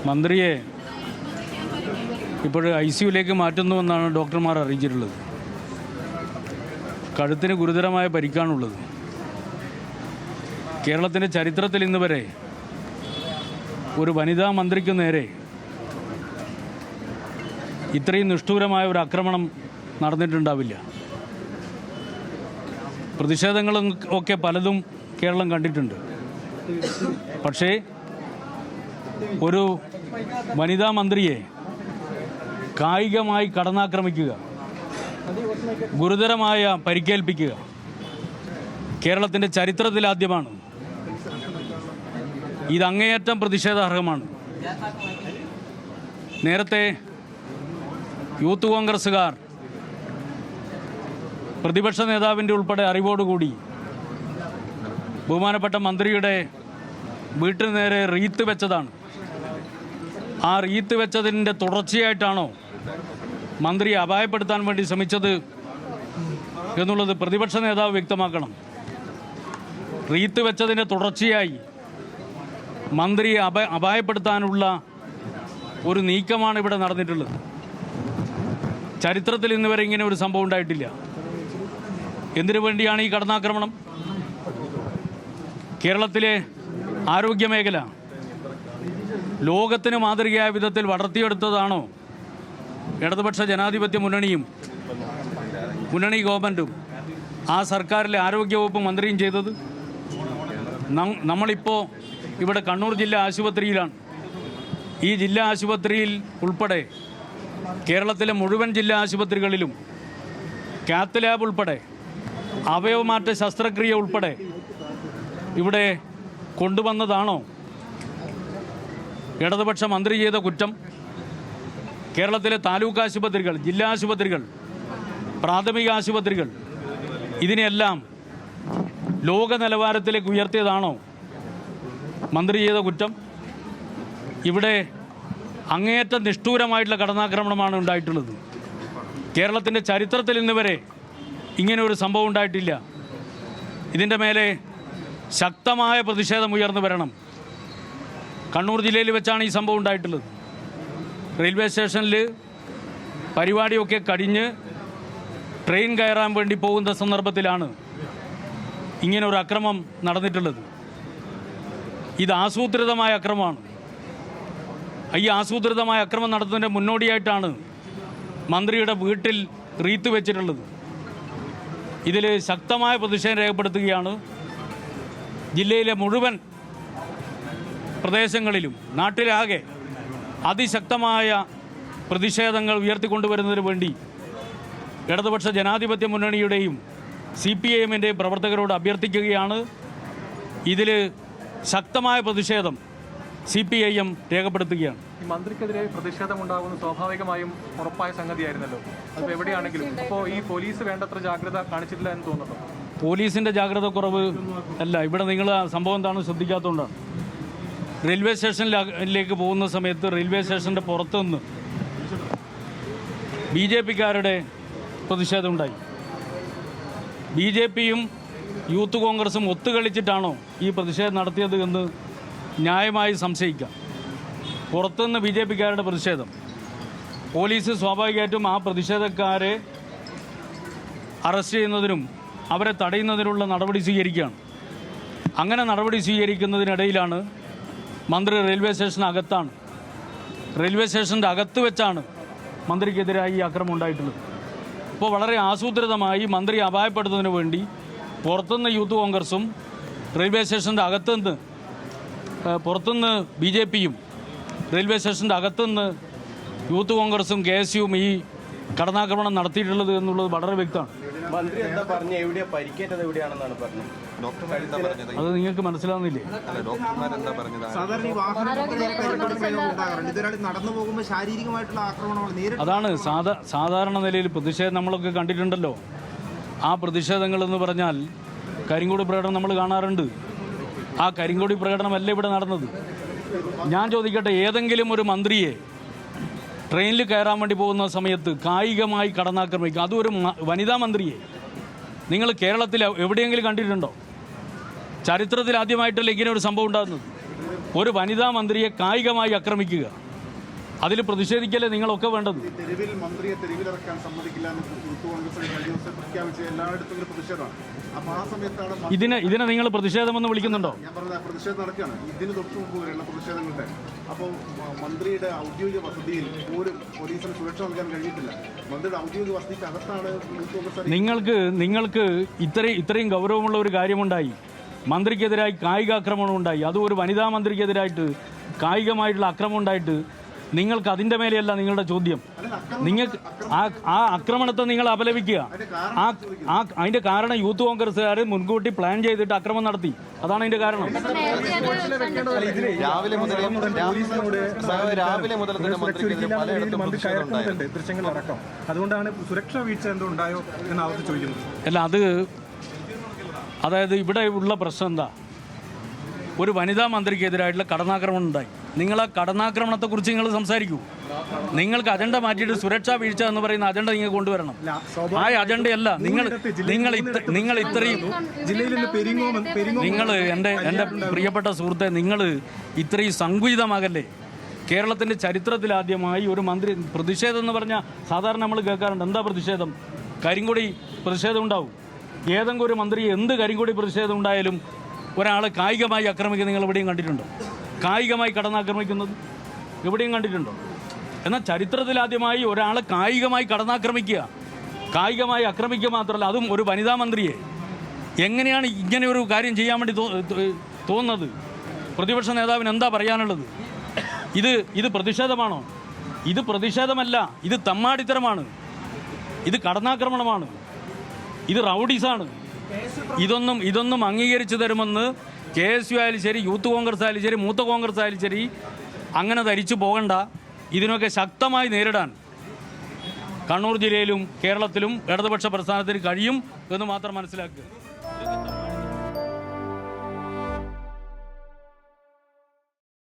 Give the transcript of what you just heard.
മന്ത്രിയെ ഇപ്പോൾ ICUലേക്ക് മാറ്റുന്നുവെന്നാണ് ഡോക്ടർമാർ അറിയിച്ചിട്ടുള്ളത്. കഴുത്തിന് ഗുരുതരമായ പരിക്കാണുള്ളത്. കേരളത്തിൻ്റെ ചരിത്രത്തിൽ ഇന്ന് വരെ ഒരു വനിതാ മന്ത്രിക്ക് നേരെ ഇത്രയും നിഷ്ഠൂരമായ ഒരു ആക്രമണം നടന്നിട്ടുണ്ടാവില്ല. പ്രതിഷേധങ്ങളും ഒക്കെ പലതും കേരളം കണ്ടിട്ടുണ്ട്. പക്ഷേ ഒരു വനിതാ മന്ത്രിയെ കായികമായി കടന്നാക്രമിക്കുക, ഗുരുതരമായ പരിക്കേൽപ്പിക്കുക കേരളത്തിൻ്റെ ചരിത്രത്തിലാദ്യമാണ്. ഇത് അങ്ങേയറ്റം പ്രതിഷേധാർഹമാണ്. നേരത്തെ യൂത്ത് കോൺഗ്രസ്സുകാർ പ്രതിപക്ഷ നേതാവിൻ്റെ ഉൾപ്പെടെ അറിവോടുകൂടി ബഹുമാനപ്പെട്ട മന്ത്രിയുടെ വീട്ടിന് നേരെ റീത്ത് വെച്ചതാണ്. ആ റീത്ത് വെച്ചതിൻ്റെ തുടർച്ചയായിട്ടാണോ മന്ത്രിയെ അപായപ്പെടുത്താൻ വേണ്ടി ശ്രമിച്ചത് എന്നുള്ളത് പ്രതിപക്ഷ നേതാവ് വ്യക്തമാക്കണം. റീത്ത് വെച്ചതിൻ്റെ തുടർച്ചയായി മന്ത്രിയെ അപായപ്പെടുത്താനുള്ള ഒരു നീക്കമാണ് ഇവിടെ നടന്നിട്ടുള്ളത്. ചരിത്രത്തിൽ ഇന്ന് വരെ ഇങ്ങനെ ഒരു സംഭവം ഉണ്ടായിട്ടില്ല. എന്തിനു വേണ്ടിയാണ് ഈ കടന്നാക്രമണം? കേരളത്തിലെ ആരോഗ്യമേഖല ലോകത്തിന് മാതൃകയായ വിധത്തിൽ വളർത്തിയെടുത്തതാണോ ഇടതുപക്ഷ ജനാധിപത്യ മുന്നണിയും മുന്നണി ഗവൺമെൻറ്റും ആ സർക്കാരിലെ ആരോഗ്യവകുപ്പ് മന്ത്രിയും ചെയ്തത്? നമ്മളിപ്പോൾ ഇവിടെ കണ്ണൂർ ജില്ലാ ആശുപത്രിയിലാണ്. ഈ ജില്ലാ ആശുപത്രിയിൽ ഉൾപ്പെടെ കേരളത്തിലെ മുഴുവൻ ജില്ലാ ആശുപത്രികളിലും കാത്ത് ലാബ് ഉൾപ്പെടെ അവയവമാറ്റ ശസ്ത്രക്രിയ ഉൾപ്പെടെ ഇവിടെ കൊണ്ടുവന്നതാണോ ഇടതുപക്ഷ മന്ത്രി ചെയ്ത കുറ്റം? കേരളത്തിലെ താലൂക്ക് ആശുപത്രികൾ, ജില്ലാ ആശുപത്രികൾ, പ്രാഥമിക ആശുപത്രികൾ ഇതിനെല്ലാം ലോക നിലവാരത്തിലേക്ക് ഉയർത്തിയതാണോ മന്ത്രി ചെയ്ത കുറ്റം? ഇവിടെ അങ്ങേയറ്റം നിഷ്ഠൂരമായിട്ടുള്ള കടന്നാക്രമണമാണ് ഉണ്ടായിട്ടുള്ളത്. കേരളത്തിൻ്റെ ചരിത്രത്തിൽ ഇന്ന് വരെ ഇങ്ങനെ ഒരു സംഭവം ഉണ്ടായിട്ടില്ല. ഇതിൻ്റെ മേലെ ശക്തമായ പ്രതിഷേധം ഉയർന്നു വരണം. കണ്ണൂർ ജില്ലയിൽ വെച്ചാണ് ഈ സംഭവം ഉണ്ടായിട്ടുള്ളത്. റെയിൽവേ സ്റ്റേഷനിൽ പരിപാടിയൊക്കെ കഴിഞ്ഞ് ട്രെയിൻ കയറാൻ വേണ്ടി പോകുന്ന സന്ദർഭത്തിലാണ് ഇങ്ങനെ ഒരു അക്രമം നടന്നിട്ടുള്ളത്. ഇത് ആസൂത്രിതമായ അക്രമമാണ്. ഈ ആസൂത്രിതമായ അക്രമം നടത്തുന്നതിൻ്റെ മുന്നോടിയായിട്ടാണ് മന്ത്രിയുടെ വീട്ടിൽ റീത്ത് വെച്ചിട്ടുള്ളത്. ഇതിൽ ശക്തമായ പ്രതിഷേധം രേഖപ്പെടുത്തുകയാണ്. ജില്ലയിലെ മുഴുവൻ പ്രദേശങ്ങളിലും നാട്ടിലാകെ അതിശക്തമായ പ്രതിഷേധങ്ങൾ ഉയർത്തിക്കൊണ്ടുവരുന്നതിന് വേണ്ടി ഇടതുപക്ഷ ജനാധിപത്യ മുന്നണിയുടെയും CPIMൻ്റെയും പ്രവർത്തകരോട് അഭ്യർത്ഥിക്കുകയാണ്. ഇതിൽ ശക്തമായ പ്രതിഷേധം CPIM രേഖപ്പെടുത്തുകയാണ്. ഈ മന്ത്രിക്കെതിരെ പ്രതിഷേധമുണ്ടാകുന്ന സ്വാഭാവികമായും ഉറപ്പായ സംഗതിയായിരുന്നല്ലോ. അത് എവിടെയാണെങ്കിലും ഇപ്പോൾ ഈ പോലീസ് വേണ്ടത്ര ജാഗ്രത കാണിച്ചിട്ടില്ല എന്ന് തോന്നുന്നു. പോലീസിൻ്റെ ജാഗ്രത കുറവ് അല്ല, ഇവിടെ നിങ്ങൾ സംഭവം എന്താണെന്ന് ശ്രദ്ധിക്കാത്തതുകൊണ്ടാണ്. റെയിൽവേ സ്റ്റേഷനിലേക്ക് പോകുന്ന സമയത്ത് റെയിൽവേ സ്റ്റേഷൻ്റെ പുറത്തുനിന്ന് BJPക്കാരുടെ പ്രതിഷേധമുണ്ടായി. BJPയും യൂത്ത് കോൺഗ്രസും ഒത്തുകളിച്ചിട്ടാണോ ഈ പ്രതിഷേധം നടത്തിയത് എന്ന് ന്യായമായി സംശയിക്കാം. പുറത്തുനിന്ന് BJPക്കാരുടെ പ്രതിഷേധം, പോലീസ് സ്വാഭാവികമായിട്ടും ആ പ്രതിഷേധക്കാരെ അറസ്റ്റ് ചെയ്യുന്നതിനും അവരെ തടയുന്നതിനുള്ള നടപടി സ്വീകരിക്കുകയാണ്. അങ്ങനെ നടപടി സ്വീകരിക്കുന്നതിനിടയിലാണ് മന്ത്രി റെയിൽവേ സ്റ്റേഷനകത്താണ്. റെയിൽവേ സ്റ്റേഷൻ്റെ അകത്ത് വെച്ചാണ് മന്ത്രിക്കെതിരായി ഈ ആക്രമണം ഉണ്ടായിട്ടുള്ളത്. ഇപ്പോൾ വളരെ ആസൂത്രിതമായി മന്ത്രി അപായപ്പെടുന്നതിന് വേണ്ടി പുറത്തുനിന്ന് യൂത്ത് കോൺഗ്രസും റെയിൽവേ സ്റ്റേഷൻ്റെ അകത്തുനിന്ന് പുറത്തുനിന്ന് BJPയും റെയിൽവേ സ്റ്റേഷൻ്റെ അകത്തുനിന്ന് യൂത്ത് കോൺഗ്രസും KSUവും ഈ കടന്നാക്രമണം നടത്തിയിട്ടുള്ളത് എന്നുള്ളത് വളരെ വ്യക്തമാണ്. മന്ത്രി എന്താ പറഞ്ഞു? എവിടെയാ പരിക്കേറ്റത്? എവിടെയാണെന്നാണ് പറഞ്ഞത്? അത് നിങ്ങൾക്ക് മനസ്സിലാവുന്നില്ലേ? അതാണ് സാധാരണ നിലയിൽ പ്രതിഷേധം നമ്മളൊക്കെ കണ്ടിട്ടുണ്ടല്ലോ. ആ പ്രതിഷേധങ്ങളെന്ന് പറഞ്ഞാൽ കരിങ്കൊടി പ്രകടനം നമ്മൾ കാണാറുണ്ട്. ആ കരിങ്കൊടി പ്രകടനമല്ല ഇവിടെ നടന്നത്. ഞാൻ ചോദിക്കട്ടെ, ഏതെങ്കിലും ഒരു മന്ത്രിയെ ട്രെയിനിൽ കയറാൻ വേണ്ടി പോകുന്ന സമയത്ത് കായികമായി കടന്നാക്രമിക്കുക, അതും ഒരു വനിതാ മന്ത്രിയെ നിങ്ങൾ കേരളത്തിൽ എവിടെയെങ്കിലും കണ്ടിട്ടുണ്ടോ? ചരിത്രത്തിൽ ആദ്യമായിട്ടല്ല ഇങ്ങനെ ഒരു സംഭവം ഉണ്ടാകുന്നത്. ഒരു വനിതാ മന്ത്രിയെ കായികമായി ആക്രമിക്കുക, അതിൽ പ്രതിഷേധിക്കല്ലേ നിങ്ങളൊക്കെ വേണ്ടത്? തെരുവിൽ മന്ത്രിയെ തെരുവിലിറക്കാൻ സമ്മതിക്കില്ല എന്ന് യൂത്ത് കോൺഗ്രസ് കഴിഞ്ഞ ദിവസം പ്രഖ്യാപിച്ച എല്ലായിടത്തും ഒരു പ്രതിഷേധമാണ്. അപ്പോൾ ആ സമയത്താണ് ഇതിനെ നിങ്ങൾ പ്രതിഷേധമെന്ന് വിളിക്കുന്നുണ്ടോ? ഞാൻ പറഞ്ഞ പ്രതിഷേധം നടക്കുകയാണ്. ഇതിന് തൊട്ട് മുമ്പ് വരെയുള്ള പ്രതിഷേധങ്ങളുടെ അപ്പോൾ മന്ത്രിയുടെ ഔദ്യോഗിക വസതിയിൽ പോലും പോലീസിന് സുരക്ഷ നൽകാൻ കഴിഞ്ഞിട്ടില്ല. മന്ത്രിയുടെ ഔദ്യോഗിക വസതിക്ക് അകത്താണ് യൂത്ത് കോൺഗ്രസ്. നിങ്ങൾക്ക് ഇത്രയും ഗൗരവമുള്ള ഒരു കാര്യമുണ്ടായി. മന്ത്രിക്കെതിരായി കായിക ആക്രമണം ഉണ്ടായി, അതും ഒരു വനിതാ മന്ത്രിക്കെതിരായിട്ട് കായികമായിട്ടുള്ള ആക്രമണം ഉണ്ടായിട്ട് നിങ്ങൾക്ക് അതിൻ്റെ മേലെയല്ല നിങ്ങളുടെ ചോദ്യം. നിങ്ങൾക്ക് ആ ആക്രമണത്തെ നിങ്ങൾ അപലപിക്കുക. അതിൻ്റെ കാരണം യൂത്ത് കോൺഗ്രസ്സുകാർ മുൻകൂട്ടി പ്ലാൻ ചെയ്തിട്ട് ആക്രമണം നടത്തി, അതാണ് അതിൻ്റെ കാരണം. ദൃശ്യങ്ങളടക്കം അതുകൊണ്ടാണ് സുരക്ഷാ വീഴ്ച എന്തോ ഉണ്ടായോ എന്ന് അവർ ചോദിക്കുന്നത്. അല്ല, അതായത് ഇവിടെ ഉള്ള പ്രശ്നം എന്താ? ഒരു വനിതാ മന്ത്രിക്കെതിരായിട്ടുള്ള കടന്നാക്രമണം ഉണ്ടായി. നിങ്ങൾ ആ കടന്നാക്രമണത്തെക്കുറിച്ച് നിങ്ങൾ സംസാരിക്കൂ. നിങ്ങൾക്ക് അജണ്ട മാറ്റിയിട്ട് സുരക്ഷാ വീഴ്ച എന്ന് പറയുന്ന അജണ്ട നിങ്ങൾ കൊണ്ടുവരണം. ആ അജണ്ടയല്ല നിങ്ങൾ ഇത്രയും എൻ്റെ പ്രിയപ്പെട്ട സുഹൃത്തെ, നിങ്ങൾ ഇത്രയും സങ്കുചിതമാകല്ലേ. കേരളത്തിൻ്റെ ചരിത്രത്തിലാദ്യമായി ഒരു മന്ത്രി പ്രതിഷേധം എന്ന് പറഞ്ഞാൽ സാധാരണ നമ്മൾ കേൾക്കാറുണ്ട്. എന്താ പ്രതിഷേധം? കരിങ്കൊടി പ്രതിഷേധം ഉണ്ടാവും. ഏതെങ്കിലും ഒരു മന്ത്രി എന്ത് കരിങ്കൊടി പ്രതിഷേധം ഉണ്ടായാലും ഒരാളെ കായികമായി ആക്രമിക്കുന്നത് നിങ്ങൾ എവിടെയും കണ്ടിട്ടുണ്ടോ? കായികമായി കടന്നാക്രമിക്കുന്നത് എവിടെയും കണ്ടിട്ടുണ്ടോ? എന്നാൽ ചരിത്രത്തിലാദ്യമായി ഒരാളെ കായികമായി കടന്നാക്രമിക്കുക, കായികമായി ആക്രമിക്കുക മാത്രമല്ല, അതും ഒരു വനിതാ മന്ത്രിയെ. എങ്ങനെയാണ് ഇങ്ങനെ ഒരു കാര്യം ചെയ്യാൻ വേണ്ടി തോന്നുന്നത്? പ്രതിപക്ഷ നേതാവിന് എന്താ പറയാനുള്ളത്? ഇത് പ്രതിഷേധമാണോ? ഇത് പ്രതിഷേധമല്ല, ഇത് തമ്മാടിത്തരമാണ്, ഇത് കടന്നാക്രമണമാണ്, ഇത് റൗഡീസാണ്. ഇതൊന്നും അംഗീകരിച്ചു തരുമെന്ന് KSU ആയാലും ശരി, യൂത്ത് കോൺഗ്രസ് ആയാലും ശരി, മൂത്ത കോൺഗ്രസ് ആയാലും ശരി അങ്ങനെ ധരിച്ചു പോകണ്ട. ഇതിനൊക്കെ ശക്തമായി നേരിടാൻ കണ്ണൂർ ജില്ലയിലും കേരളത്തിലും ഇടതുപക്ഷ പ്രസ്ഥാനത്തിന് കഴിയും എന്ന് മാത്രം മനസ്സിലാക്കുക.